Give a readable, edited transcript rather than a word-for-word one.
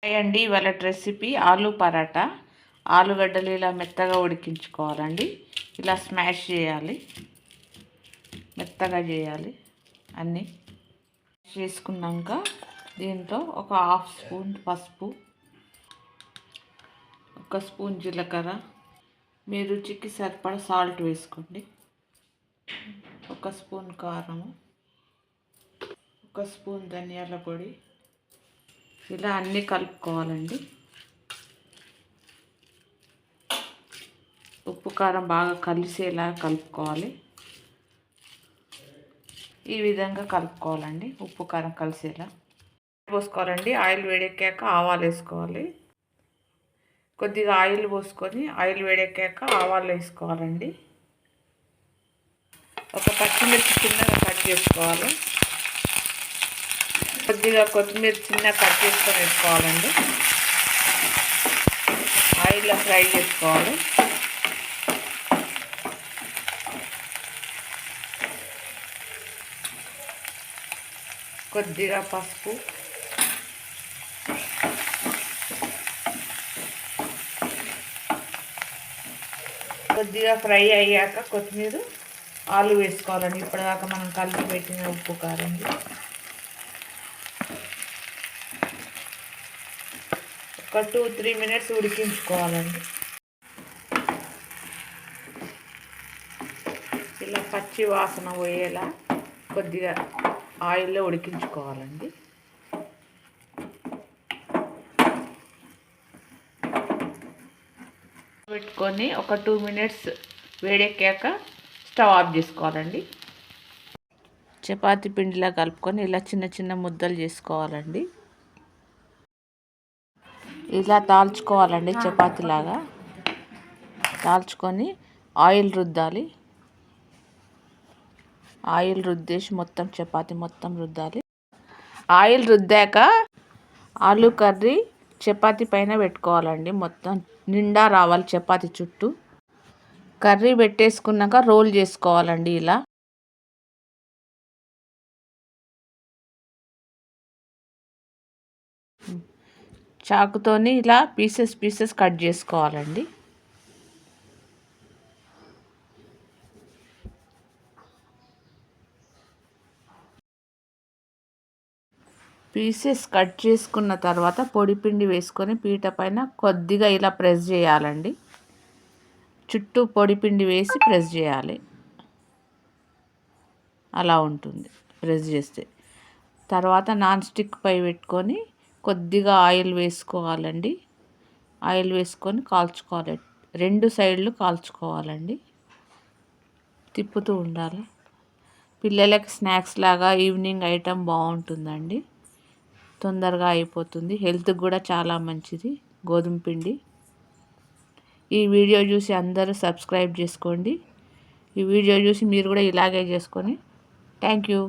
Hi అండి, ఇవాళ recipe ఆలు పరాటా. ఆలుగడ్డలు ఇలా మెత్తగా ఉడికించుకోవాలండి. ఇలా స్మాష్ చేయాలి, మెత్తగా చేయాలి. అన్నీ చేసుకున్నాక దీంట్లో ఒక హాఫ్ స్పూన్ పసుపు, ఒక స్పూన్ జీలకర్ర, మీ రుచికి సరిపడా సాల్ట్ వేసుకోండి. ఒక స్పూన్ కారము, ఒక స్పూన్ ధనియాల పొడి. ఇలా అన్నీ కలుపుకోవాలండి. ఉప్పు కారం బాగా కలిసేలా కలుపుకోవాలి. ఈ విధంగా కలుపుకోవాలండి, ఉప్పు కారం కలిసేలా పోసుకోవాలండి. ఆయిల్ వేడెక్కాక ఆవాలు వేసుకోవాలి. కొద్దిగా ఆయిల్ పోసుకొని ఆయిల్ వేడెక్కాక ఆవాలు వేసుకోవాలండి. ఒక పచ్చిమిర్చి చిన్నగా కట్ చేసుకోవాలి. కొద్దిగా కొత్తిమీర చిన్నగా కట్ చేసుకొని వేసుకోవాలండి. ఆయిల్లో ఫ్రై చేసుకోవాలి. కొద్దిగా పసుపు, కొద్దిగా ఫ్రై అయ్యాక కొత్తిమీర, ఆలు వేసుకోవాలండి. ఇప్పటిదాకా మనం కలిపి పెట్టిన ఉప్పు కారం ఒక 2-3 మినిట్స్ ఉడికించుకోవాలండి. ఇలా పచ్చి వాసన పోయేలా కొద్దిగా ఆయిల్లో ఉడికించుకోవాలండి. పెట్టుకొని ఒక 2 మినిట్స్ వేడెక్కాక స్టవ్ ఆఫ్ చేసుకోవాలండి. చపాతీ పిండిలా కలుపుకొని ఇలా చిన్న చిన్న ముద్దలు చేసుకోవాలండి. ఇలా తాల్చుకోవాలండి. చపాతీలాగా తాల్చుకొని ఆయిల్ రుద్దాలి. ఆయిల్ రుద్దేసి మొత్తం చపాతీ మొత్తం రుద్దాలి. ఆయిల్ రుద్దాక ఆలు కర్రీ చపాతీ పైన పెట్టుకోవాలండి. మొత్తం నిండా రావాలి చపాతీ చుట్టూ. కర్రీ పెట్టేసుకున్నాక రోల్ చేసుకోవాలండి. ఇలా చాకుతోని ఇలా పీసెస్ కట్ చేసుకోవాలండి. పీసెస్ కట్ చేసుకున్న తర్వాత పొడిపిండి వేసుకొని పీట పైన కొద్దిగా ఇలా ప్రెస్ చేయాలండి. చుట్టూ పొడిపిండి వేసి ప్రెస్ చేయాలి. అలా ఉంటుంది ప్రెస్ చేస్తే. తర్వాత నాన్ స్టిక్ పై పెట్టుకొని కొద్దిగా ఆయిల్ వేసుకోవాలండి. ఆయిల్ వేసుకొని కాల్చుకోవాలి. 2 సైడ్లు కాల్చుకోవాలండి. తిప్పుతూ ఉండాలి. పిల్లలకి స్నాక్స్ లాగా ఈవినింగ్ ఐటెం బాగుంటుందండి. తొందరగా అయిపోతుంది. హెల్త్కి కూడా చాలా మంచిది గోధుమ పిండి. ఈ వీడియో చూసి అందరూ సబ్స్క్రైబ్ చేసుకోండి. ఈ వీడియో చూసి మీరు కూడా ఇలాగే చేసుకొని. Thank you.